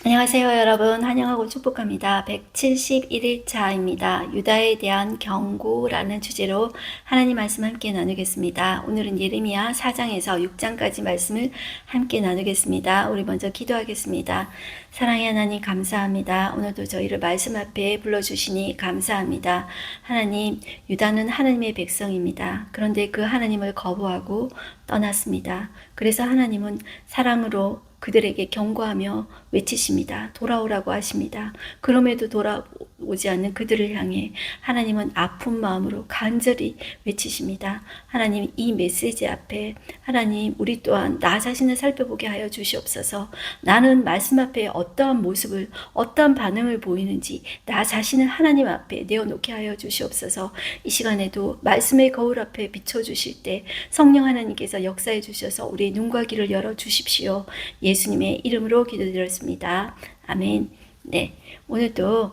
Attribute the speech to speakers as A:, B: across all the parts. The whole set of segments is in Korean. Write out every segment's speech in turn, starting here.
A: 안녕하세요, 여러분. 환영하고 축복합니다. 171일차입니다. 유다에 대한 경고라는 주제로 하나님 말씀 함께 나누겠습니다. 오늘은 예레미야 4장에서 6장까지 말씀을 함께 나누겠습니다. 우리 먼저 기도하겠습니다. 사랑의 하나님 감사합니다. 오늘도 저희를 말씀 앞에 불러주시니 감사합니다. 하나님, 유다는 하나님의 백성입니다. 그런데 그 하나님을 거부하고 떠났습니다. 그래서 하나님은 사랑으로 그들에게 경고하며 외치십니다. 돌아오라고 하십니다. 그럼에도 돌아오지 않는 그들을 향해 하나님은 아픈 마음으로 간절히 외치십니다. 하나님, 이 메시지 앞에 하나님, 우리 또한 나 자신을 살펴보게 하여 주시옵소서. 나는 말씀 앞에 어떠한 모습을, 어떠한 반응을 보이는지 나 자신을 하나님 앞에 내어놓게 하여 주시옵소서. 이 시간에도 말씀의 거울 앞에 비춰주실 때 성령 하나님께서 역사해 주셔서 우리의 눈과 귀를 열어 주십시오. 예수님의 이름으로 기도드렸습니다. 아멘. 네, 오늘도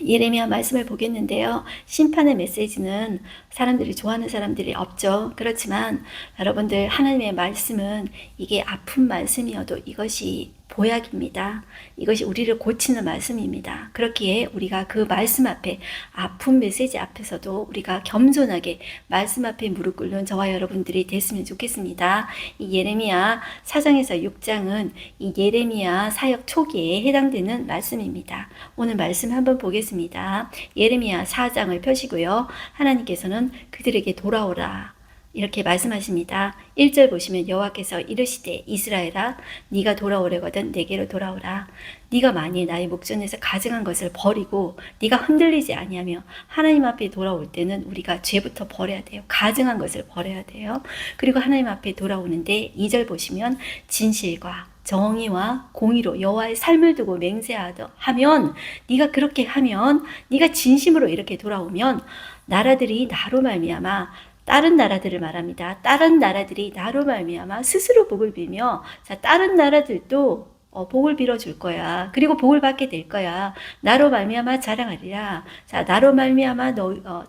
A: 예레미야 말씀을 보겠는데요. 심판의 메시지는 사람들이 좋아하는 사람들이 없죠. 그렇지만 여러분들, 하나님의 말씀은 이게 아픈 말씀이어도 이것이 보약입니다. 이것이 우리를 고치는 말씀입니다. 그렇기에 우리가 그 말씀 앞에, 아픈 메시지 앞에서도 우리가 겸손하게 말씀 앞에 무릎 꿇는 저와 여러분들이 됐으면 좋겠습니다. 이 예레미야 4장에서 6장은 이 예레미야 사역 초기에 해당되는 말씀입니다. 오늘 말씀 한번 보겠습니다. 예레미야 4장을 펴시고요. 하나님께서는 그들에게 돌아오라 이렇게 말씀하십니다. 1절 보시면 여호와께서 이르시되 이스라엘아, 네가 돌아오려거든 내게로 돌아오라. 네가 만일 나의 목전에서 가증한 것을 버리고 네가 흔들리지 아니하며 하나님 앞에 돌아올 때는 우리가 죄부터 버려야 돼요. 가증한 것을 버려야 돼요. 그리고 하나님 앞에 돌아오는데 2절 보시면 진실과 정의와 공의로 여호와의 삶을 두고 맹세하면, 네가 그렇게 하면, 네가 진심으로 이렇게 돌아오면 나라들이 나로 말미암아, 다른 나라들을 말합니다. 다른 나라들이 나로 말미암아 스스로 복을 빌며, 자, 다른 나라들도 복을 빌어줄 거야. 그리고 복을 받게 될 거야. 나로 말미암아 자랑하리라. 자, 나로 말미암아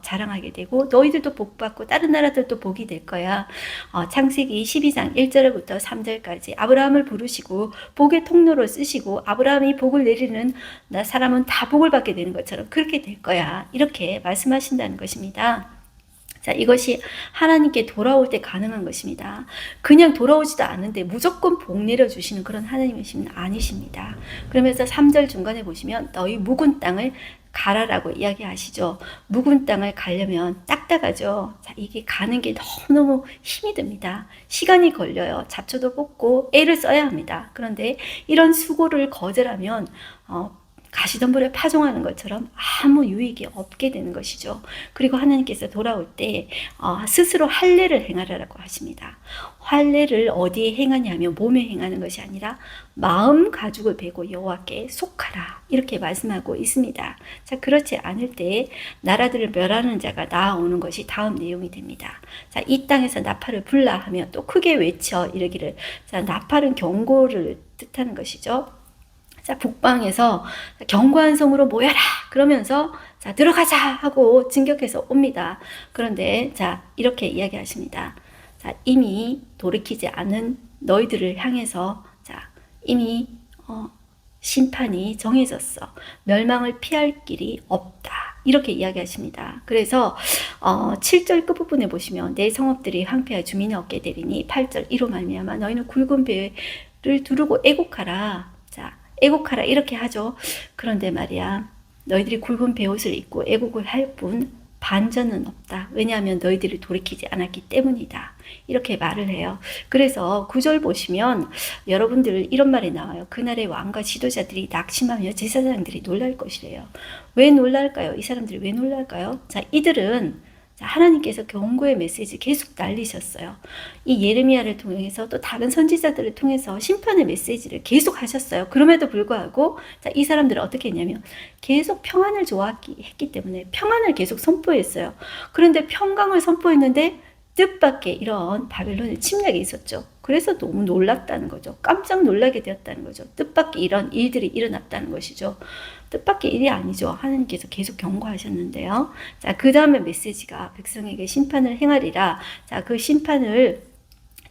A: 자랑하게 되고 너희들도 복 받고 다른 나라들도 복이 될 거야. 창세기 12장 1절부터 3절까지 아브라함을 부르시고 복의 통로로 쓰시고 아브라함이 복을 내리는 사람은 다 복을 받게 되는 것처럼 그렇게 될 거야. 이렇게 말씀하신다는 것입니다. 자, 이것이 하나님께 돌아올 때 가능한 것입니다. 그냥 돌아오지도 않는데 무조건 복 내려주시는 그런 하나님이신 아니십니다. 그러면서 3절 중간에 보시면 너희 묵은 땅을 가라라고 이야기하시죠. 묵은 땅을 가려면 딱딱하죠. 자, 이게 가는 게 너무너무 힘이 듭니다. 시간이 걸려요. 잡초도 뽑고 애를 써야 합니다. 그런데 이런 수고를 거절하면 가시덤불에 파종하는 것처럼 아무 유익이 없게 되는 것이죠. 그리고 하나님께서 돌아올 때 스스로 할례를 행하라고 하십니다. 할례를 어디에 행하냐면 몸에 행하는 것이 아니라 마음 가죽을 베고 여호와께 속하라 이렇게 말씀하고 있습니다. 자, 그렇지 않을 때 나라들을 멸하는 자가 나아오는 것이 다음 내용이 됩니다. 자, 이 땅에서 나팔을 불라 하며 또 크게 외쳐 이르기를. 자, 나팔은 경고를 뜻하는 것이죠. 자, 북방에서 견고한 성으로 모여라 그러면서 자, 들어가자 하고 진격해서 옵니다. 그런데 자, 이렇게 이야기하십니다. 자, 이미 돌이키지 않은 너희들을 향해서 자, 이미 심판이 정해졌어. 멸망을 피할 길이 없다. 이렇게 이야기하십니다. 그래서 7절 끝부분에 보시면 내 성읍들이 황폐하 주민이 얻게 되리니 8절 이로 말미암아 너희는 굵은 배를 두르고 애곡하라. 자, 애곡하라 이렇게 하죠. 그런데 말이야, 너희들이 굵은 베옷을 입고 애곡을 할 뿐 반전은 없다. 왜냐하면 너희들이 돌이키지 않았기 때문이다. 이렇게 말을 해요. 그래서 9절 보시면 여러분들 이런 말이 나와요. 그날의 왕과 지도자들이 낙심하며 제사장들이 놀랄 것이래요. 왜 놀랄까요? 이 사람들이 왜 놀랄까요? 자, 이들은 하나님께서 경고의 메시지 계속 날리셨어요. 이 예레미야를 통해서 또 다른 선지자들을 통해서 심판의 메시지를 계속 하셨어요. 그럼에도 불구하고 이 사람들은 어떻게 했냐면 계속 평안을 좋아했기 때문에 평안을 계속 선포했어요. 그런데 평강을 선포했는데 뜻밖의 이런 바벨론의 침략이 있었죠. 그래서 너무 놀랐다는 거죠. 깜짝 놀라게 되었다는 거죠. 뜻밖의 이런 일들이 일어났다는 것이죠. 뜻밖의 일이 아니죠. 하나님께서 계속 경고하셨는데요. 자, 그 다음에 메시지가 백성에게 심판을 행하리라. 자, 그 심판을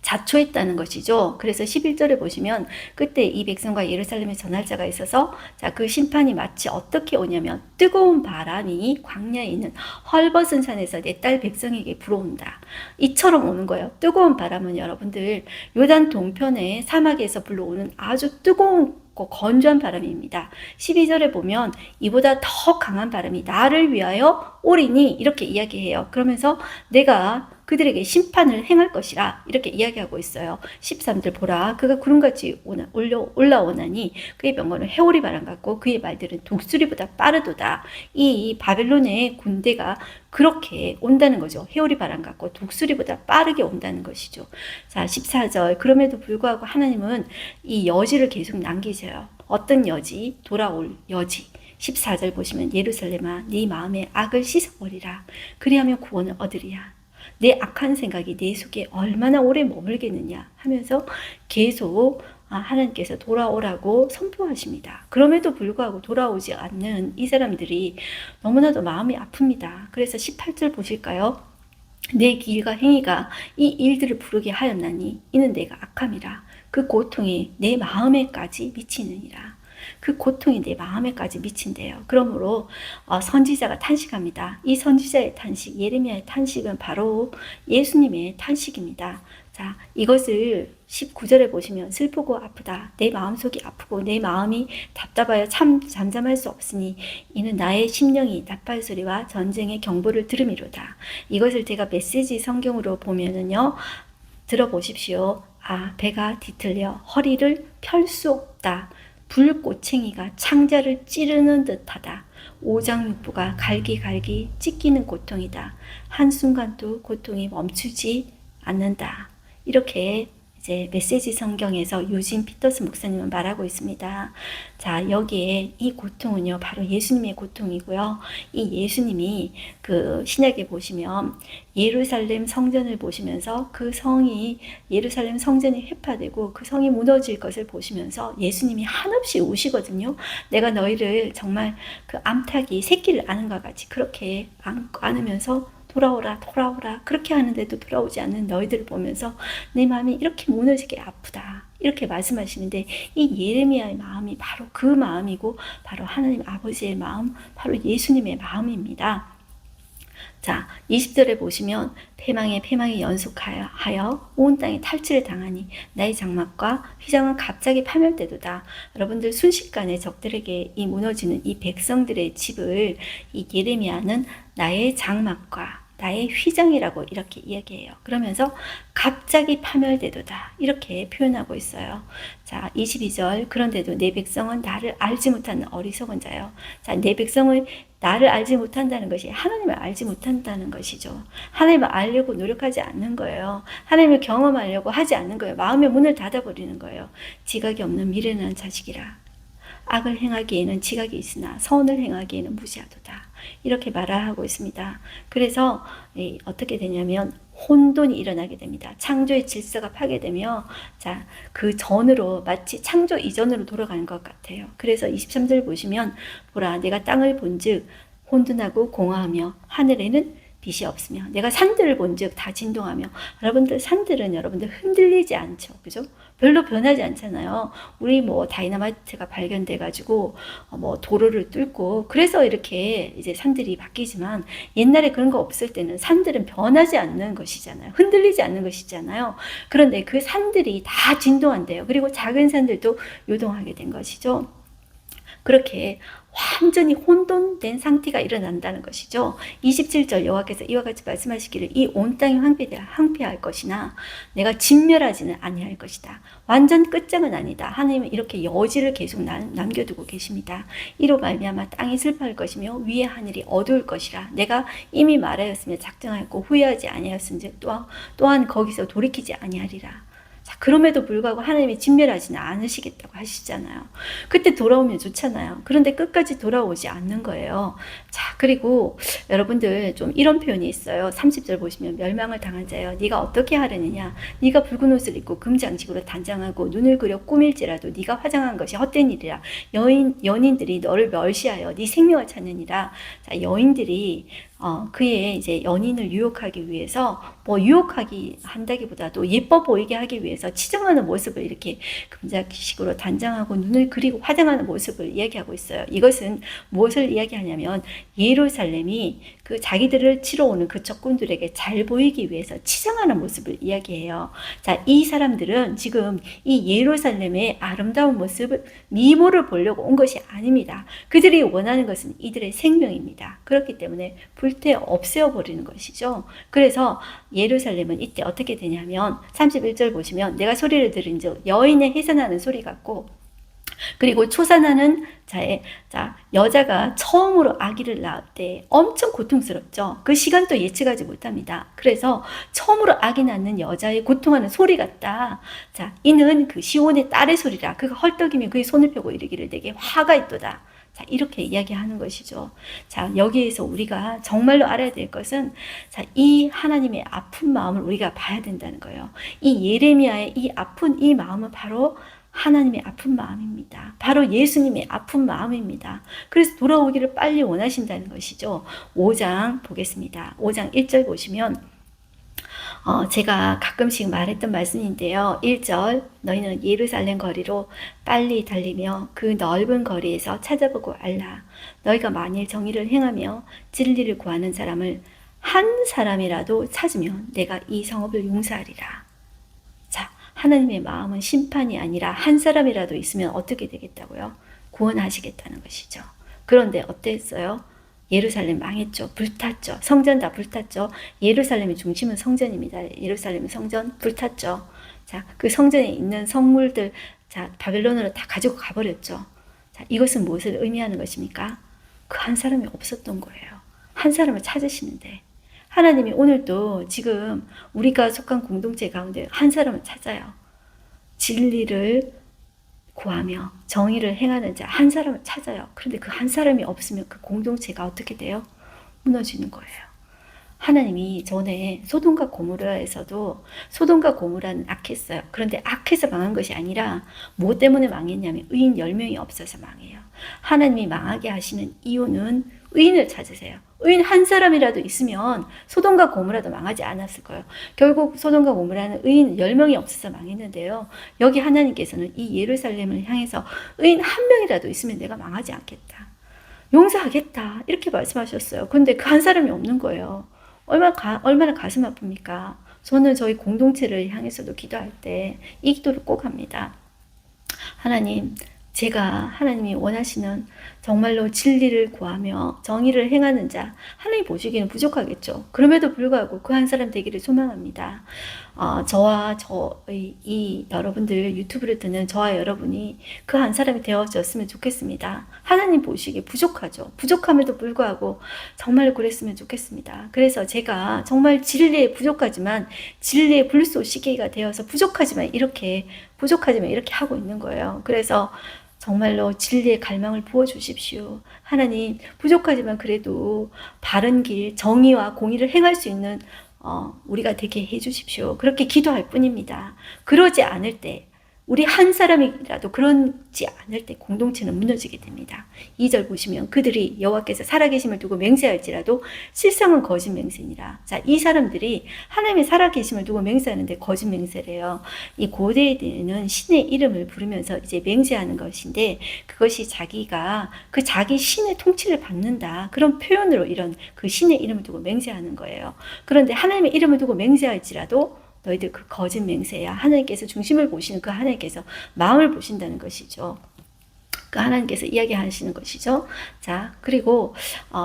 A: 자초했다는 것이죠. 그래서 11절에 보시면 그때 이 백성과 예루살렘에 전할 자가 있어서 자, 그 심판이 마치 어떻게 오냐면 뜨거운 바람이 광야에 있는 헐벗은 산에서 내 딸 백성에게 불어온다. 이처럼 오는 거예요. 뜨거운 바람은 여러분들 요단 동편의 사막에서 불러오는 아주 뜨거운 건조한 바람입니다. 12절에 보면 이보다 더 강한 바람이 나를 위하여 오리니 이렇게 이야기해요. 그러면서 내가 그들에게 심판을 행할 것이라 이렇게 이야기하고 있어요. 13절 보라 그가 구름같이 올라오나니 그의 병거는 해오리 바람 같고 그의 말들은 독수리보다 빠르도다. 이 바벨론의 군대가 그렇게 온다는 거죠. 해오리 바람 같고 독수리보다 빠르게 온다는 것이죠. 자 14절 그럼에도 불구하고 하나님은 이 여지를 계속 남기세요. 어떤 여지? 돌아올 여지. 14절 보시면 예루살렘아 네 마음의 악을 씻어버리라. 그리하면 구원을 얻으리야. 내 악한 생각이 내 속에 얼마나 오래 머물겠느냐 하면서 계속 하나님께서 돌아오라고 선포하십니다. 그럼에도 불구하고 돌아오지 않는 이 사람들이 너무나도 마음이 아픕니다. 그래서 18절 보실까요? 내 길과 행위가 이 일들을 부르게 하였나니 이는 내가 악함이라. 그 고통이 내 마음에까지 미치느니라. 그 고통이 내 마음에까지 미친대요. 그러므로 선지자가 탄식합니다. 이 선지자의 탄식, 예레미야의 탄식은 바로 예수님의 탄식입니다. 자, 이것을 19절에 보시면 슬프고 아프다. 내 마음속이 아프고 내 마음이 답답하여 참 잠잠할 수 없으니 이는 나의 심령이 나팔 소리와 전쟁의 경보를 들음이로다. 이것을 제가 메시지 성경으로 보면은요. 들어보십시오. 배가 뒤틀려 허리를 펼 수 없다. 불꽃챙이가 창자를 찌르는 듯하다. 오장육부가 갈기갈기 찢기는 고통이다. 한순간도 고통이 멈추지 않는다. 이렇게 이제 메시지 성경에서 유진 피터스 목사님은 말하고 있습니다. 자, 여기에 이 고통은요, 바로 예수님의 고통이고요. 이 예수님이 그 신약에 보시면 예루살렘 성전을 보시면서 그 성이 예루살렘 성전이 회파되고 그 성이 무너질 것을 보시면서 예수님이 한없이 우시거든요. 내가 너희를 정말 그 암탉이 새끼를 아는 것 같이 그렇게 안으면서 돌아오라 돌아오라 그렇게 하는데도 돌아오지 않는 너희들을 보면서 내 마음이 이렇게 무너지게 아프다 이렇게 말씀하시는데 이 예레미야의 마음이 바로 그 마음이고 바로 하나님 아버지의 마음 바로 예수님의 마음입니다. 자 20절에 보시면 패망에 연속하여 온 땅에 탈취를 당하니 나의 장막과 휘장은 갑자기 파멸되도다. 여러분들 순식간에 적들에게 이 무너지는 이 백성들의 집을 이 예레미야는 나의 장막과 나의 휘장이라고 이렇게 이야기해요. 그러면서 갑자기 파멸되도다 이렇게 표현하고 있어요. 자 22절 그런데도 내 백성은 나를 알지 못하는 어리석은 자요. 자, 내 백성을 나를 알지 못한다는 것이 하나님을 알지 못한다는 것이죠. 하나님을 알려고 노력하지 않는 거예요. 하나님을 경험하려고 하지 않는 거예요. 마음의 문을 닫아버리는 거예요. 지각이 없는 미련한 자식이라. 악을 행하기에는 지각이 있으나 선을 행하기에는 무지하도다. 이렇게 말하고 있습니다. 그래서 어떻게 되냐면 혼돈이 일어나게 됩니다. 창조의 질서가 파괴되며 자, 그 전으로 마치 창조 이전으로 돌아가는 것 같아요. 그래서 23절 보시면 보라 내가 땅을 본즉 혼돈하고 공허하며 하늘에는 빛이 없으며 내가 산들을 본즉 다 진동하며 여러분들 산들은 여러분들 흔들리지 않죠. 그죠? 별로 변하지 않잖아요. 우리 뭐 다이너마이트가 발견돼 가지고 뭐 도로를 뚫고 그래서 이렇게 이제 산들이 바뀌지만 옛날에 그런 거 없을 때는 산들은 변하지 않는 것이잖아요. 흔들리지 않는 것이잖아요. 그런데 그 산들이 다 진동한대요. 그리고 작은 산들도 요동하게 된 것이죠. 그렇게 완전히 혼돈된 상태가 일어난다는 것이죠. 27절 여호와께서 이와 같이 말씀하시기를 이 온 땅이 황폐할 것이나 내가 진멸하지는 아니할 것이다. 완전 끝장은 아니다. 하나님은 이렇게 여지를 계속 남겨두고 계십니다. 이로 말미암아 땅이 슬퍼할 것이며 위의 하늘이 어두울 것이라. 내가 이미 말하였으며 작정하였고 후회하지 아니하였은즉 또한 거기서 돌이키지 아니하리라. 자, 그럼에도 불구하고 하나님이 진멸하지는 않으시겠다고 하시잖아요. 그때 돌아오면 좋잖아요. 그런데 끝까지 돌아오지 않는 거예요. 자, 그리고 여러분들 좀 이런 표현이 있어요. 30절 보시면 멸망을 당한 자여 네가 어떻게 하려느냐. 네가 붉은 옷을 입고 금장식으로 단장하고 눈을 그려 꾸밀지라도 네가 화장한 것이 헛된 일이라. 연인들이 너를 멸시하여 네 생명을 찾느니라. 자, 여인들이 그의 이제 연인을 유혹하기 위해서 뭐 유혹하기 한다기보다도 예뻐 보이게 하기 위해서 치장하는 모습을 이렇게 금작식으로 단장하고 눈을 그리고 화장하는 모습을 이야기하고 있어요. 이것은 무엇을 이야기하냐면 예루살렘이 그 자기들을 치러 오는 그 적군들에게 잘 보이기 위해서 치장하는 모습을 이야기해요. 자, 이 사람들은 지금 이 예루살렘의 아름다운 모습을 미모를 보려고 온 것이 아닙니다. 그들이 원하는 것은 이들의 생명입니다. 그렇기 때문에 불태 없애버리는 것이죠. 그래서 예루살렘은 이때 어떻게 되냐면 31절 보시면 내가 소리를 들은즉 여인의 해산하는 소리 같고 그리고 초산하는 여자가 처음으로 아기를 낳을 때 엄청 고통스럽죠. 그 시간도 예측하지 못합니다. 그래서 처음으로 아기 낳는 여자의 고통하는 소리 같다. 자, 이는 그 시온의 딸의 소리라. 그가 헐떡이며 그의 손을 펴고 이르기를 내게 화가 있도다. 자, 이렇게 이야기하는 것이죠. 자, 여기에서 우리가 정말로 알아야 될 것은, 자, 이 하나님의 아픈 마음을 우리가 봐야 된다는 거예요. 이 예레미야의 이 아픈 이 마음은 바로 하나님의 아픈 마음입니다. 바로 예수님의 아픈 마음입니다. 그래서 돌아오기를 빨리 원하신다는 것이죠. 5장 보겠습니다. 5장 1절 보시면 제가 가끔씩 말했던 말씀인데요. 1절 너희는 예루살렘 거리로 빨리 달리며 그 넓은 거리에서 찾아보고 알라. 너희가 만일 정의를 행하며 진리를 구하는 사람을 한 사람이라도 찾으면 내가 이 성읍을 용서하리라. 자, 하나님의 마음은 심판이 아니라 한 사람이라도 있으면 어떻게 되겠다고요? 구원하시겠다는 것이죠. 그런데 어땠어요? 예루살렘 망했죠. 불탔죠. 성전 다 불탔죠. 예루살렘의 중심은 성전입니다. 예루살렘 성전 불탔죠. 자, 그 성전에 있는 성물들, 자, 바벨론으로 다 가지고 가버렸죠. 자, 이것은 무엇을 의미하는 것입니까? 그 한 사람이 없었던 거예요. 한 사람을 찾으시는데. 하나님이 오늘도 지금 우리가 속한 공동체 가운데 한 사람을 찾아요. 진리를 구하며 정의를 행하는 자 한 사람을 찾아요. 그런데 그 한 사람이 없으면 그 공동체가 어떻게 돼요? 무너지는 거예요. 하나님이 전에 소돔과 고모라에서도 소돔과 고모라는 악했어요. 그런데 악해서 망한 것이 아니라 뭐 때문에 망했냐면 의인 10명이 없어서 망해요. 하나님이 망하게 하시는 이유는 의인을 찾으세요. 의인 한 사람이라도 있으면 소돔과 고모라도 망하지 않았을 거예요. 결국 소돔과 고모라는 의인 10명이 없어서 망했는데요. 여기 하나님께서는 이 예루살렘을 향해서 의인 한 명이라도 있으면 내가 망하지 않겠다. 용서하겠다. 이렇게 말씀하셨어요. 근데 그 한 사람이 없는 거예요. 얼마나 가슴 아픕니까? 저는 저희 공동체를 향해서도 기도할 때 이 기도를 꼭 합니다. 하나님, 제가 하나님이 원하시는 정말로 진리를 구하며 정의를 행하는 자, 하나님 보시기에는 부족하겠죠. 그럼에도 불구하고 그 한 사람 되기를 소망합니다. 저와 이 여러분들 유튜브를 듣는 저와 여러분이 그 한 사람이 되어졌으면 좋겠습니다. 하나님 보시기에 부족하죠. 부족함에도 불구하고 정말로 그랬으면 좋겠습니다. 그래서 제가 정말 진리에 부족하지만 진리의 불쏘시개가 되어서 부족하지만 이렇게 하고 있는 거예요. 그래서 정말로 진리의 갈망을 부어주십시오. 하나님, 부족하지만 그래도 바른 길, 정의와 공의를 행할 수 있는 우리가 되게 해주십시오. 그렇게 기도할 뿐입니다. 그러지 않을 때, 우리 한 사람이라도 그러지 않을 때 공동체는 무너지게 됩니다. 2절 보시면 그들이 여호와께서 살아계심을 두고 맹세할지라도 실상은 거짓 맹세니라. 자, 이 사람들이 하나님의 살아계심을 두고 맹세하는데 거짓 맹세래요. 이 고대에는 신의 이름을 부르면서 이제 맹세하는 것인데 그것이 자기가 그 자기 신의 통치를 받는다. 그런 표현으로 이런 그 신의 이름을 두고 맹세하는 거예요. 그런데 하나님의 이름을 두고 맹세할지라도 너희들 그 거짓 맹세야. 하나님께서 중심을 보시는 그 하나님께서 마음을 보신다는 것이죠. 그 하나님께서 이야기하시는 것이죠. 자, 그리고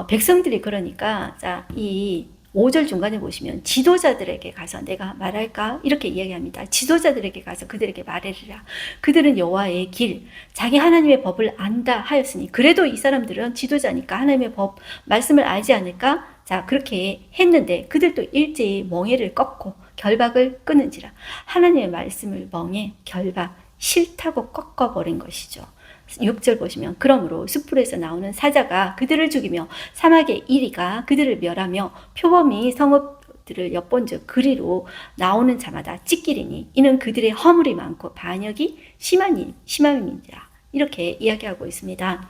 A: 백성들이 그러니까 이 5절 중간에 보시면 지도자들에게 가서 내가 말할까? 이렇게 이야기합니다. 지도자들에게 가서 그들에게 말하리라. 그들은 여호와의 길, 자기 하나님의 법을 안다 하였으니 그래도 이 사람들은 지도자니까 하나님의 법, 말씀을 알지 않을까? 자, 그렇게 했는데 그들도 일제히 멍에를 꺾고 결박을 끊은지라. 하나님의 말씀을 멍에, 결박, 싫다고 꺾어버린 것이죠. 6절 보시면 그러므로 숯불에서 나오는 사자가 그들을 죽이며 사막의 이리가 그들을 멸하며 표범이 성읍들을 엿본즉 그리로 나오는 자마다 찢기리니 이는 그들의 허물이 많고 반역이 심함이니라. 이렇게 이야기하고 있습니다.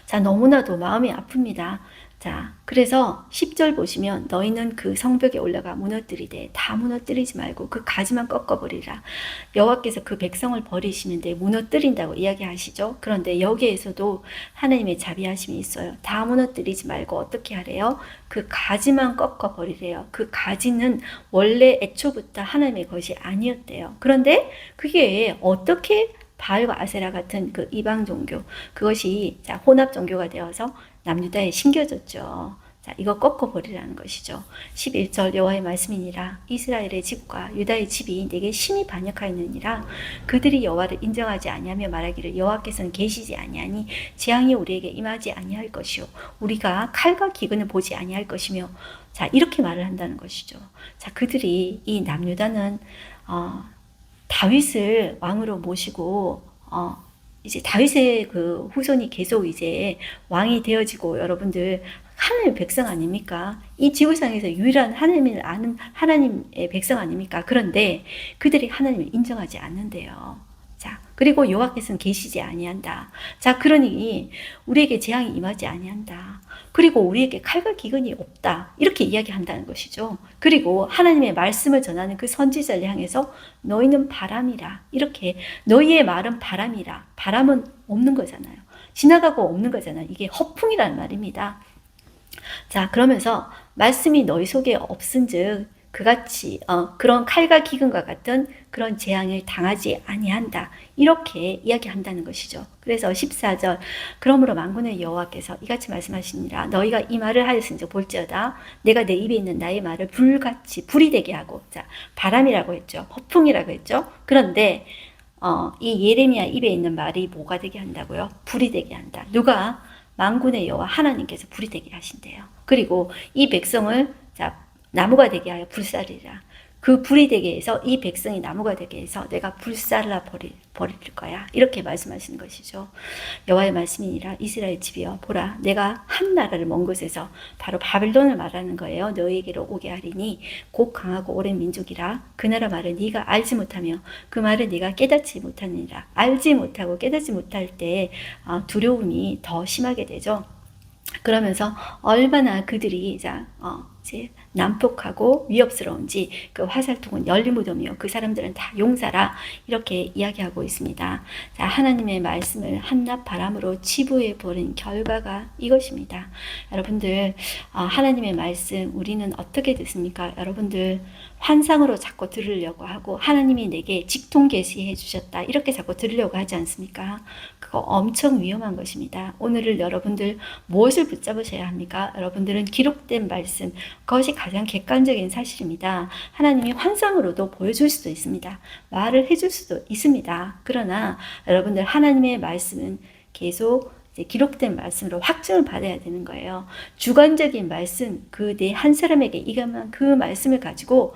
A: 자, 너무나도 마음이 아픕니다. 자, 그래서 10절 보시면 너희는 그 성벽에 올라가 무너뜨리되 다 무너뜨리지 말고 그 가지만 꺾어버리라. 여호와께서 그 백성을 버리시는데 무너뜨린다고 이야기하시죠. 그런데 여기에서도 하나님의 자비하심이 있어요. 다 무너뜨리지 말고 어떻게 하래요? 그 가지만 꺾어버리래요. 그 가지는 원래 애초부터 하나님의 것이 아니었대요. 그런데 그게 어떻게 바알과 아세라 같은 그 이방 종교, 그것이 자, 혼합 종교가 되어서 남유다에 심겨졌죠. 자, 이거 꺾어버리라는 것이죠. 11절 여호와의 말씀이니라. 이스라엘의 집과 유다의 집이 내게 심히 반역하였느니라. 그들이 여호와를 인정하지 아니하며 말하기를 여호와께서는 계시지 아니하니 재앙이 우리에게 임하지 아니할 것이요 우리가 칼과 기근을 보지 아니할 것이며, 자, 이렇게 말을 한다는 것이죠. 자, 그들이 이 남유다는 다윗을 왕으로 모시고 이제 다윗의 그 후손이 계속 이제 왕이 되어지고, 여러분들 하나님의 백성 아닙니까? 이 지구상에서 유일한 하나님을 아는 하나님의 백성 아닙니까? 그런데 그들이 하나님을 인정하지 않는데요. 자, 그리고 여호와께서는 계시지 아니한다. 자, 그러니 우리에게 재앙이 임하지 아니한다. 그리고 우리에게 칼과 기근이 없다. 이렇게 이야기한다는 것이죠. 그리고 하나님의 말씀을 전하는 그 선지자를 향해서 너희는 바람이라. 이렇게 너희의 말은 바람이라. 바람은 없는 거잖아요. 지나가고 없는 거잖아요. 이게 허풍이라는 말입니다. 자, 그러면서 말씀이 너희 속에 없은즉 그같이 그런 칼과 기근과 같은 그런 재앙을 당하지 아니한다. 이렇게 이야기한다는 것이죠. 그래서 14절 그러므로 만군의 여호와께서 이같이 말씀하시니라. 너희가 이 말을 하였은즉 볼지어다 내가 내 입에 있는 나의 말을 불같이 불이 되게 하고, 자, 바람이라고 했죠. 허풍이라고 했죠. 그런데 이 예레미야 입에 있는 말이 뭐가 되게 한다고요? 불이 되게 한다. 누가? 만군의 여호와 하나님께서 불이 되게 하신대요. 그리고 이 백성을 자, 나무가 되게 하여 불사르리라. 그 불이 되게 해서 이 백성이 나무가 되게 해서 내가 불살라 버릴 거야. 이렇게 말씀하시는 것이죠. 여호와의 말씀이니라. 이스라엘 집이여 보라 내가 한 나라를 먼 곳에서 바로 바벨론을 말하는 거예요. 너희에게로 오게 하리니 곧 강하고 오랜 민족이라. 그 나라 말을 네가 알지 못하며 그 말을 네가 깨닫지 못하느니라. 알지 못하고 깨닫지 못할 때 두려움이 더 심하게 되죠. 그러면서 얼마나 그들이 이제 난폭하고 위협스러운지, 그 화살통은 열린 무덤이요 그 사람들은 다 용사라. 이렇게 이야기하고 있습니다. 자, 하나님의 말씀을 한낱 바람으로 치부해 버린 결과가 이것입니다. 여러분들 하나님의 말씀 우리는 어떻게 듣습니까? 여러분들 환상으로 자꾸 들으려고 하고 하나님이 내게 직통 계시해 주셨다 이렇게 자꾸 들으려고 하지 않습니까? 그거 엄청 위험한 것입니다. 오늘을 여러분들 무엇을 붙잡으셔야 합니까? 여러분들은 기록된 말씀, 그것이 가장 객관적인 사실입니다. 하나님이 환상으로도 보여줄 수도 있습니다. 말을 해줄 수도 있습니다. 그러나 여러분들 하나님의 말씀은 계속 기록된 말씀으로 확증을 받아야 되는 거예요. 주관적인 말씀, 그 내 한 사람에게 이감한 그 말씀을 가지고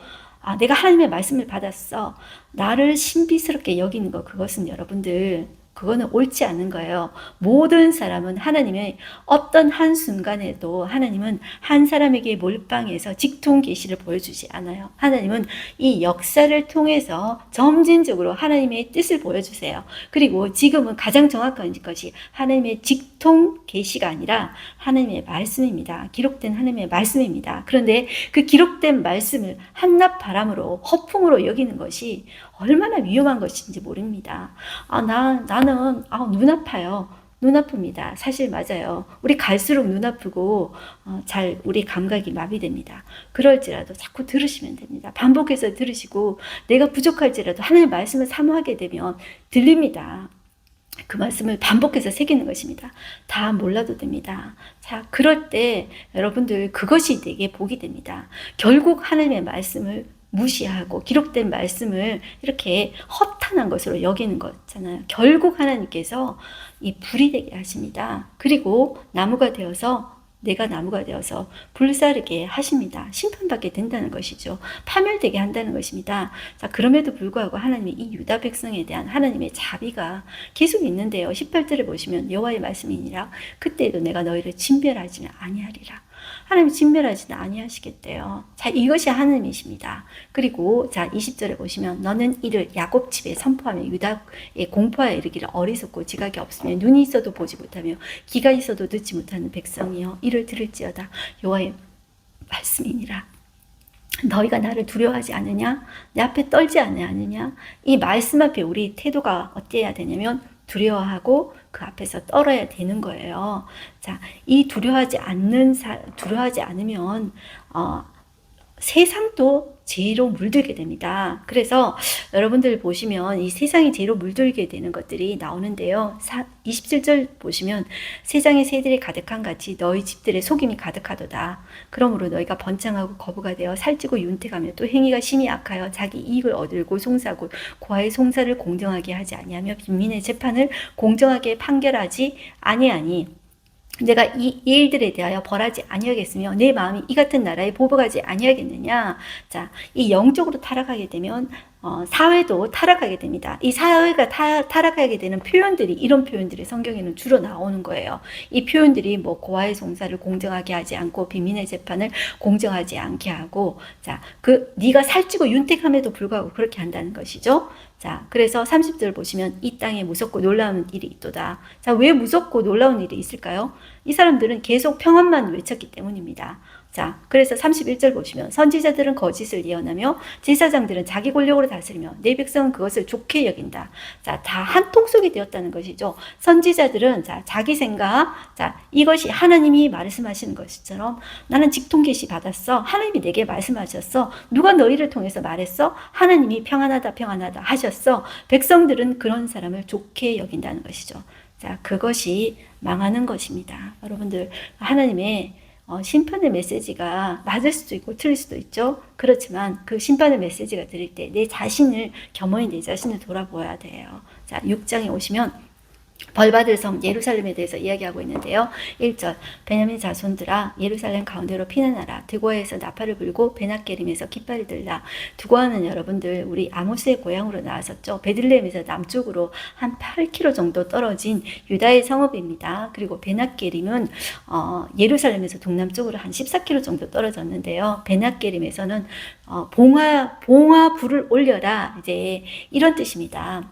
A: 내가 하나님의 말씀을 받았어. 나를 신비스럽게 여기는 거, 그것은 여러분들 그거는 옳지 않은 거예요. 모든 사람은 하나님의 어떤 한순간에도 하나님은 한 사람에게 몰빵해서 직통 계시를 보여주지 않아요. 하나님은 이 역사를 통해서 점진적으로 하나님의 뜻을 보여주세요. 그리고 지금은 가장 정확한 것이 하나님의 직통 계시가 아니라 하나님의 말씀입니다. 기록된 하나님의 말씀입니다. 그런데 그 기록된 말씀을 한낱 바람으로 허풍으로 여기는 것이 얼마나 위험한 것인지 모릅니다. 나는 눈 아파요. 눈 아픕니다. 사실 맞아요. 우리 갈수록 눈 아프고 우리 감각이 마비됩니다. 그럴지라도 자꾸 들으시면 됩니다. 반복해서 들으시고 내가 부족할지라도 하나님의 말씀을 사모하게 되면 들립니다. 그 말씀을 반복해서 새기는 것입니다. 다 몰라도 됩니다. 자, 그럴 때 여러분들 그것이 되게 복이 됩니다. 결국 하나님의 말씀을 무시하고 기록된 말씀을 이렇게 허탄한 것으로 여기는 거잖아요. 결국 하나님께서 이 불이 되게 하십니다. 그리고 내가 나무가 되어서 불사르게 하십니다. 심판받게 된다는 것이죠. 파멸되게 한다는 것입니다. 자, 그럼에도 불구하고 하나님이 이 유다 백성에 대한 하나님의 자비가 계속 있는데요. 18절을 보시면 여호와의 말씀이니라. 그때에도 내가 너희를 진멸하지는 아니하리라. 하나님 진멸하지는 아니하시겠대요. 자, 이것이 하나님이십니다. 그리고 자, 20절에 보시면 너는 이를 야곱 집에 선포하며 유다에 공포하여 이르기를 어리석고 지각이 없으며 눈이 있어도 보지 못하며 귀가 있어도 듣지 못하는 백성이여 이를 들을지어다. 여호와의 말씀이니라. 너희가 나를 두려워하지 않느냐? 내 앞에 떨지 않느냐? 이 말씀 앞에 우리 태도가 어때야 되냐면 두려워하고 그 앞에서 떨어야 되는 거예요. 자, 이 두려워하지 않으면 세상도 죄로 물들게 됩니다. 그래서 여러분들 보시면 이 세상이 죄로 물들게 되는 것들이 나오는데요. 27절 보시면 세상의 새들이 가득한 같이 너희 집들의 속임이 가득하도다. 그러므로 너희가 번창하고 거부가 되어 살찌고 윤택하며 또 행위가 심히 악하여 자기 이익을 얻으려고 송사하고 고아의 송사를 공정하게 하지 아니하며 빈민의 재판을 공정하게 판결하지 아니하니 내가 이 일들에 대하여 벌하지 아니하겠으며 내 마음이 이 같은 나라에 보복하지 아니하겠느냐. 자, 이 영적으로 타락하게 되면 사회도 타락하게 됩니다. 이 사회가 타락하게 되는 표현들이 이런 표현들이 성경에는 주로 나오는 거예요. 이 표현들이 뭐 고아의 송사를 공정하게 하지 않고 빈민의 재판을 공정하지 않게 하고 자, 네가 살찌고 윤택함에도 불구하고 그렇게 한다는 것이죠. 자, 그래서 30절 보시면 이 땅에 무섭고 놀라운 일이 있도다. 자, 왜 무섭고 놀라운 일이 있을까요? 이 사람들은 계속 평안만 외쳤기 때문입니다. 자, 그래서 31절 보시면 선지자들은 거짓을 예언하며 제사장들은 자기 권력으로 다스리며 내 백성은 그것을 좋게 여긴다. 자, 다 한 통속이 되었다는 것이죠. 선지자들은 자기 생각, 이것이 하나님이 말씀하시는 것처럼 나는 직통 계시 받았어. 하나님이 내게 말씀하셨어. 누가 너희를 통해서 말했어? 하나님이 평안하다 평안하다 하셨어. 백성들은 그런 사람을 좋게 여긴다는 것이죠. 자, 그것이 망하는 것입니다. 여러분들 하나님의 심판의 메시지가 맞을 수도 있고 틀릴 수도 있죠. 그렇지만 그 심판의 메시지가 들릴 때 내 자신을 겸허히 내 자신을 돌아보아야 돼요. 자, 6장에 오시면 벌받을 성 예루살렘에 대해서 이야기하고 있는데요. 1절 베냐민 자손들아 예루살렘 가운데로 피난하라. 드고아에서 나팔을 불고 베낫게림에서 깃발을 들라. 드고아는 여러분들 우리 아모스의 고향으로 나왔었죠. 베들레헴에서 남쪽으로 한 8km 정도 떨어진 유다의 성읍입니다. 그리고 베낫게림은 예루살렘에서 동남쪽으로 한 14km 정도 떨어졌는데요. 베낫게림에서는 봉화 불을 올려라 이제 이런 뜻입니다.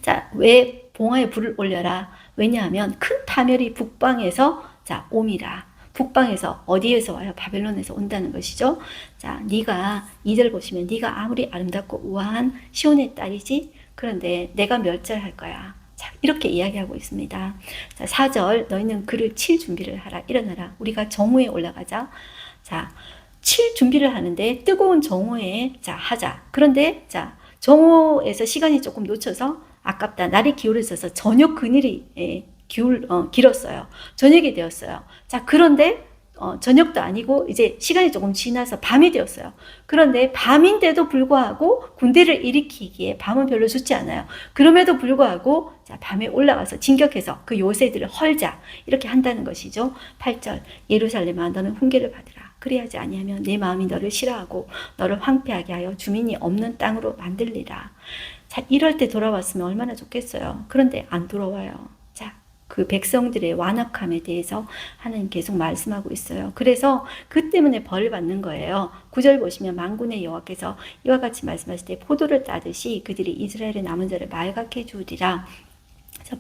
A: 자, 왜 봉화에 불을 올려라? 왜냐하면 큰 파멸이 북방에서 옴이라. 북방에서 어디에서 와요? 바벨론에서 온다는 것이죠. 자, 네가 2절 보시면 네가 아무리 아름답고 우아한 시온의 딸이지 그런데 내가 멸절할 거야. 자, 이렇게 이야기하고 있습니다. 자, 4절 너희는 그를 칠 준비를 하라. 일어나라. 우리가 정오에 올라가자. 자, 칠 준비를 하는데 뜨거운 정오에 하자. 그런데 정오에서 시간이 조금 놓쳐서 아깝다. 날이 기울어져서 저녁 그늘이 길었어요. 저녁이 되었어요. 자, 그런데 저녁도 아니고 이제 시간이 조금 지나서 밤이 되었어요. 그런데 밤인데도 불구하고 군대를 일으키기에 밤은 별로 좋지 않아요. 그럼에도 불구하고 밤에 올라가서 진격해서 그 요새들을 헐자 이렇게 한다는 것이죠. 8절 예루살렘아 너는 훈계를 받으라. 그리하지 아니하면 내 마음이 너를 싫어하고 너를 황폐하게 하여 주민이 없는 땅으로 만들리라. 자, 이럴 때 돌아왔으면 얼마나 좋겠어요. 그런데 안 돌아와요. 자, 그 백성들의 완악함에 대해서 하나님 계속 말씀하고 있어요. 그래서 그 때문에 벌을 받는 거예요. 9절 보시면 만군의 여호와께서 이와 같이 말씀하실 때 포도를 따듯이 그들이 이스라엘의 남은 자를 말갛게 주리라.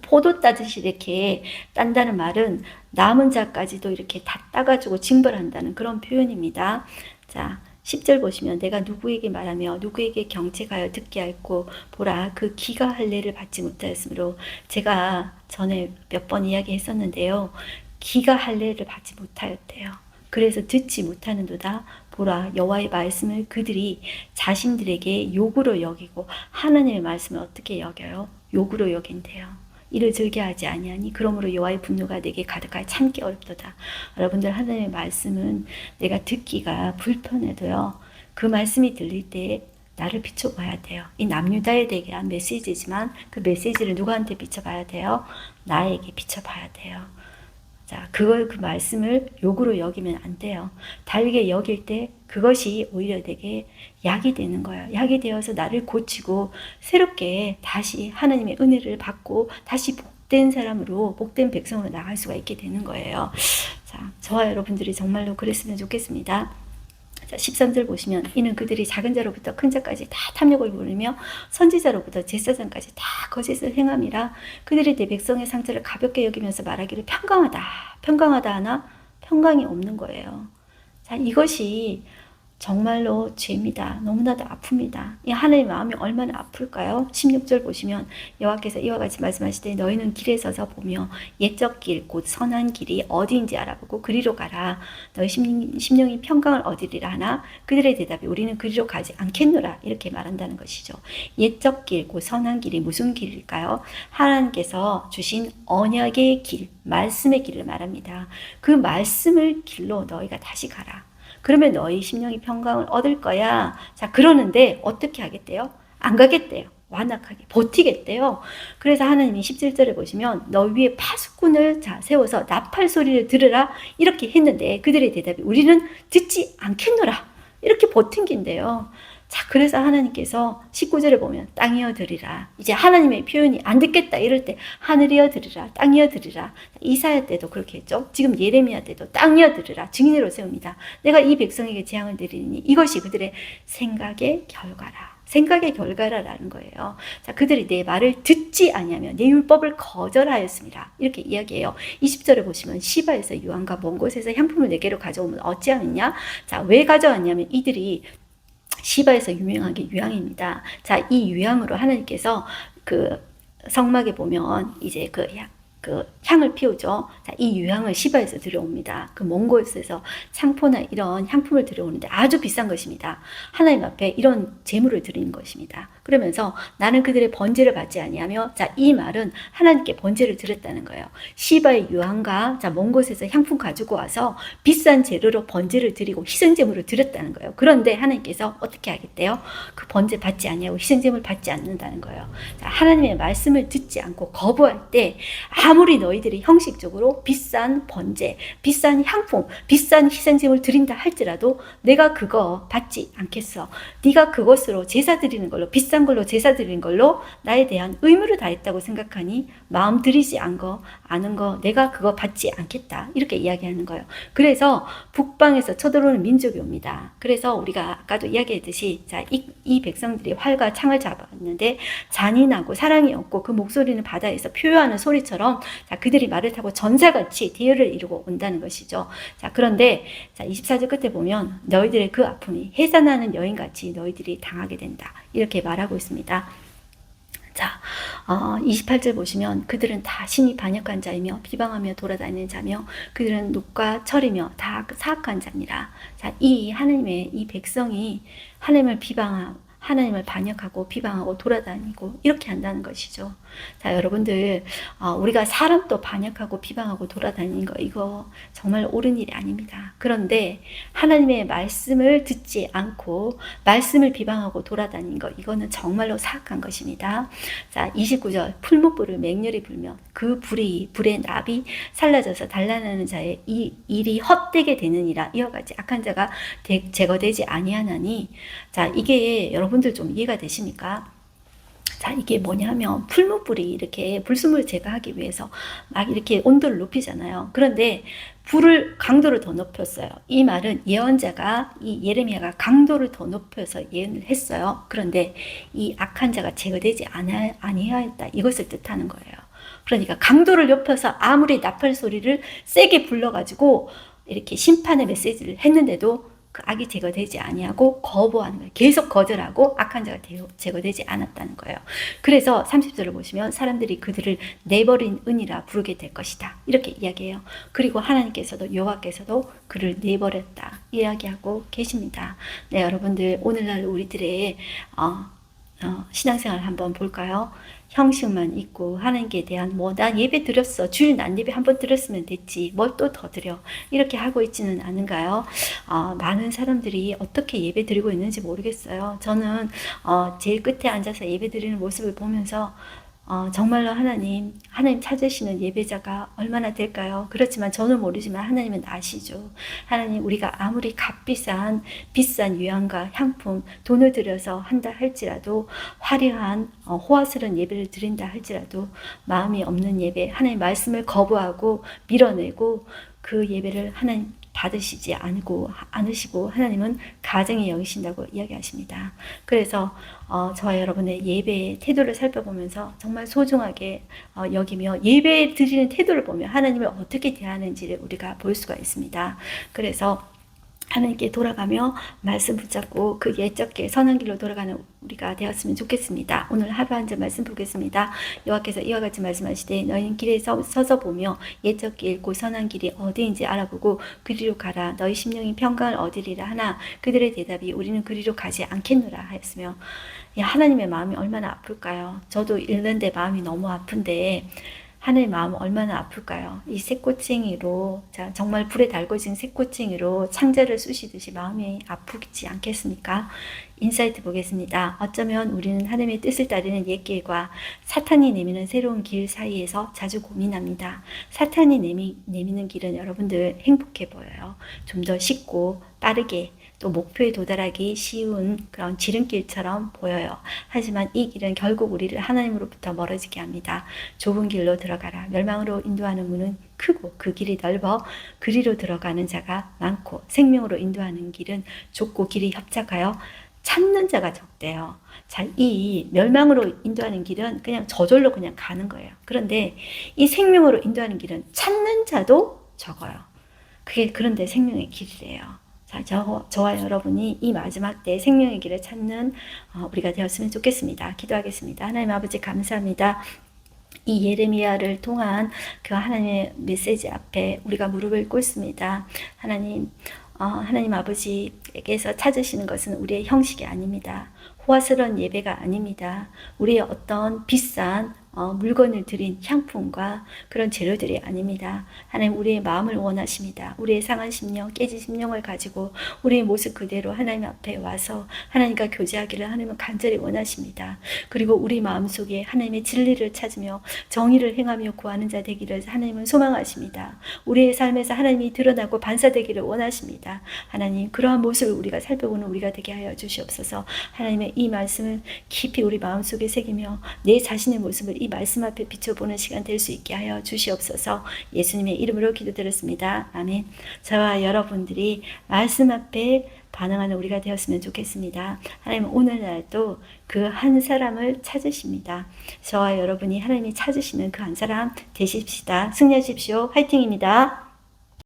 A: 포도 따듯이 이렇게 딴다는 말은 남은 자까지도 이렇게 다 따가지고 징벌한다는 그런 표현입니다. 자, 10절 보시면 내가 누구에게 말하며 누구에게 경책하여 듣게 할꼬 보라 그 기가 할례를 받지 못하였으므로 제가 전에 몇 번 이야기했었는데요. 기가 할례를 받지 못하였대요. 그래서 듣지 못하는도다. 보라 여호와의 말씀을 그들이 자신들에게 욕으로 여기고 하나님의 말씀을 어떻게 여겨요? 욕으로 여긴대요. 이를 즐겨하지 아니하니 그러므로 여호와의 분노가 내게 가득하여 참기 어렵도다. 여러분들 하나님의 말씀은 내가 듣기가 불편해도요. 그 말씀이 들릴 때 나를 비춰봐야 돼요. 이 남유다에 대한 메시지지만 그 메시지를 누구한테 비춰봐야 돼요? 나에게 비춰봐야 돼요. 자, 그 말씀을 욕으로 여기면 안 돼요. 다르게 여길 때 그것이 오히려 내게 약이 되는 거예요. 약이 되어서 나를 고치고 새롭게 다시 하나님의 은혜를 받고 다시 복된 사람으로 복된 백성으로 나갈 수가 있게 되는 거예요. 자, 저와 여러분들이 정말로 그랬으면 좋겠습니다. 자, 13절 보시면 이는 그들이 작은 자로부터 큰 자까지 다 탐욕을 부리며 선지자로부터 제사장까지 다 거짓을 행함이라. 그들이 내 백성의 상처를 가볍게 여기면서 말하기를 평강하다 평강하다 하나 평강이 없는 거예요. 자, 이것이 정말로 죄입니다. 너무나도 아픕니다. 이 하나님의 마음이 얼마나 아플까요? 16절 보시면 여호와께서 이와 같이 말씀하시되 너희는 길에 서서 보며 옛적 길 곧 선한 길이 어디인지 알아보고 그리로 가라. 너희 심령이 평강을 얻으리라 하나 그들의 대답이 우리는 그리로 가지 않겠노라. 이렇게 말한다는 것이죠. 옛적 길 곧 선한 길이 무슨 길일까요? 하나님께서 주신 언약의 길, 말씀의 길을 말합니다. 그 말씀을 길로 너희가 다시 가라. 그러면 너희 심령이 평강을 얻을 거야. 자, 그러는데 어떻게 하겠대요? 안 가겠대요. 완악하게 버티겠대요. 그래서 하나님이 17절에 보시면 너 위에 파수꾼을 세워서 나팔 소리를 들으라 이렇게 했는데 그들의 대답이 우리는 듣지 않겠노라 이렇게 버틴긴데요. 자, 그래서 하나님께서 19절에 보면 땅이여 들으라. 이제 하나님의 표현이 안 듣겠다 이럴 때 하늘이여 들으라, 땅이여 들으라. 이사야 때도 그렇게 했죠. 지금 예레미야 때도 땅이여 들으라 증인으로 세웁니다. 내가 이 백성에게 재앙을 내리니 이것이 그들의 생각의 결과라. 생각의 결과라는 거예요. 자, 그들이 내 말을 듣지 아니하며 내 율법을 거절하였습니다. 이렇게 이야기해요. 20절에 보시면 시바에서 유황과 먼 곳에서 향품을 내게로 가져오면 어찌하느냐? 자, 왜 가져왔냐면 이들이 시바에서 유명한 게 유향입니다. 자, 이 유향으로 하나님께서 그 성막에 보면 이제 그 향을 피우죠. 자, 이 유향을 시바에서 들여옵니다. 그 먼 곳에서 창포나 이런 향품을 들여오는데 아주 비싼 것입니다. 하나님 앞에 이런 제물을 드리는 것입니다. 그러면서 나는 그들의 번제를 받지 아니하며, 자, 이 말은 하나님께 번제를 드렸다는 거예요. 시바의 유향과 자, 먼 곳에서 향품 가지고 와서 비싼 재료로 번제를 드리고 희생제물을 드렸다는 거예요. 그런데 하나님께서 어떻게 하겠대요? 그 번제 받지 아니하고 희생제물 받지 않는다는 거예요. 자, 하나님의 말씀을 듣지 않고 거부할 때 아무리 너희들이 형식적으로 비싼 번제, 비싼 향품, 비싼 희생제물 드린다 할지라도 내가 그거 받지 않겠어. 네가 그것으로 제사 드리는 걸로, 비싼 걸로 제사 드리는 걸로 나에 대한 의무를 다했다고 생각하니 마음 들이지 않은 거 내가 그거 받지 않겠다. 이렇게 이야기하는 거예요. 그래서 북방에서 쳐들어오는 민족이 옵니다. 그래서 우리가 아까도 이야기했듯이 자, 이 백성들이 활과 창을 잡았는데 잔인하고 사랑이 없고 그 목소리는 바다에서 표효하는 소리처럼 자, 그들이 말을 타고 전사같이 대열을 이루고 온다는 것이죠. 자, 그런데 자, 24절 끝에 보면 너희들의 그 아픔이 해산하는 여인같이 너희들이 당하게 된다. 이렇게 말하고 있습니다. 자, 28절 보시면 그들은 다 신이 반역한 자이며 비방하며 돌아다니는 자며 그들은 눕과 철이며 다 사악한 자니라. 자, 이 하나님의 이 백성이 하나님을 반역하고 비방하고 돌아다니고 이렇게 한다는 것이죠. 자, 여러분들 우리가 사람도 반역하고 비방하고 돌아다니는 거 이거 정말 옳은 일이 아닙니다. 그런데 하나님의 말씀을 듣지 않고 말씀을 비방하고 돌아다니는 거 이거는 정말로 사악한 것입니다. 자, 29절 풀무불을 맹렬히 불며 그 불의 납이 살라져서 단란하는 자의 이 일이 헛되게 되느니라. 이와 같이 악한 자가 제거되지 아니하나니. 자, 이게 여러분들 좀 이해가 되십니까? 자, 이게 뭐냐면 풀무불이 이렇게 불순물을 제거하기 위해서 막 이렇게 온도를 높이잖아요. 그런데 불을 강도를 더 높였어요. 이 말은 예언자가 이 예레미야가 강도를 더 높여서 예언을 했어요. 그런데 이 악한 자가 제거되지 아니하였다. 이것을 뜻하는 거예요. 그러니까 강도를 높여서 아무리 나팔 소리를 세게 불러가지고 이렇게 심판의 메시지를 했는데도 그 악이 제거되지 아니하고 거부하는 거예요. 계속 거절하고 악한 자가 제거되지 않았다는 거예요. 그래서 30절을 보시면 사람들이 그들을 내버린 은이라 부르게 될 것이다. 이렇게 이야기해요. 그리고 하나님께서도 여호와께서도 그를 내버렸다. 이야기하고 계십니다. 네, 여러분들 오늘날 우리들의 신앙생활 한번 볼까요? 형식만 있고 하나님께 대한 난 예배 드렸어. 주일 난 예배 한번 드렸으면 됐지. 뭘 또 더 드려. 이렇게 하고 있지는 않은가요? 많은 사람들이 어떻게 예배 드리고 있는지 모르겠어요. 저는 제일 끝에 앉아서 예배 드리는 모습을 보면서 정말로 하나님 찾으시는 예배자가 얼마나 될까요? 그렇지만 저는 모르지만 하나님은 아시죠. 하나님, 우리가 아무리 비싼 유향과 향품, 돈을 들여서 한다 할지라도, 화려한 호화스러운 예배를 드린다 할지라도 마음이 없는 예배, 하나님 말씀을 거부하고 밀어내고 그 예배를 하나님 받으시지 않으시고 하나님은 가정에 여기신다고 이야기하십니다. 그래서 저와 여러분의 예배의 태도를 살펴보면서 정말 소중하게 여기며 예배 드리는 태도를 보며 하나님을 어떻게 대하는지를 우리가 볼 수가 있습니다. 그래서 하나님께 돌아가며 말씀 붙잡고 그 옛적게 선한 길로 돌아가는 우리가 되었으면 좋겠습니다. 오늘 하루 한 절 말씀 보겠습니다. 여호와께서 이와 같이 말씀하시되 너희는 길에 서서 보며 옛적 길 곧 선한 길이 어디인지 알아보고 그리로 가라. 너희 심령이 평강을 얻으리라 하나 그들의 대답이 우리는 그리로 가지 않겠노라 하였으며, 하나님의 마음이 얼마나 아플까요? 저도 읽는데 마음이 너무 아픈데 하나님의 마음은 얼마나 아플까요? 이 새꼬챙이로, 정말 불에 달궈진 새꼬챙이로 창자를 쑤시듯이 마음이 아프지 않겠습니까? 인사이트 보겠습니다. 어쩌면 우리는 하나님의 뜻을 따르는 옛 길과 사탄이 내미는 새로운 길 사이에서 자주 고민합니다. 사탄이 내미는 길은 여러분들 행복해 보여요. 좀 더 쉽고 빠르게, 또 목표에 도달하기 쉬운 그런 지름길처럼 보여요. 하지만 이 길은 결국 우리를 하나님으로부터 멀어지게 합니다. 좁은 길로 들어가라. 멸망으로 인도하는 문은 크고 그 길이 넓어 그리로 들어가는 자가 많고 생명으로 인도하는 길은 좁고 길이 협착하여 찾는 자가 적대요. 자, 이 멸망으로 인도하는 길은 그냥 저절로 그냥 가는 거예요. 그런데 이 생명으로 인도하는 길은 찾는 자도 적어요. 그런데 생명의 길이래요. 저와 여러분이 이 마지막 때 생명의 길을 찾는 우리가 되었으면 좋겠습니다. 기도하겠습니다. 하나님 아버지 감사합니다. 이 예레미야를 통한 그 하나님의 메시지 앞에 우리가 무릎을 꿇습니다. 하나님 아버지에게서 찾으시는 것은 우리의 형식이 아닙니다. 호화스러운 예배가 아닙니다. 우리의 어떤 비싼 물건을 드린 향품과 그런 재료들이 아닙니다. 하나님, 우리의 마음을 원하십니다. 우리의 상한 심령, 깨진 심령을 가지고 우리의 모습 그대로 하나님 앞에 와서 하나님과 교제하기를 하나님은 간절히 원하십니다. 그리고 우리 마음속에 하나님의 진리를 찾으며 정의를 행하며 구하는 자 되기를 하나님은 소망하십니다. 우리의 삶에서 하나님이 드러나고 반사되기를 원하십니다. 하나님, 그러한 모습을 우리가 살펴보는 우리가 되게 하여 주시옵소서. 하나님의 이 말씀을 깊이 우리 마음속에 새기며 내 자신의 모습을 이 말씀 앞에 비춰보는 시간 될 수 있게 하여 주시옵소서. 예수님의 이름으로 기도드렸습니다. 아멘. 저와 여러분들이 말씀 앞에 반응하는 우리가 되었으면 좋겠습니다. 하나님은 오늘날도 그 한 사람을 찾으십니다. 저와 여러분이 하나님이 찾으시는 그 한 사람 되십시다. 승리하십시오. 화이팅입니다.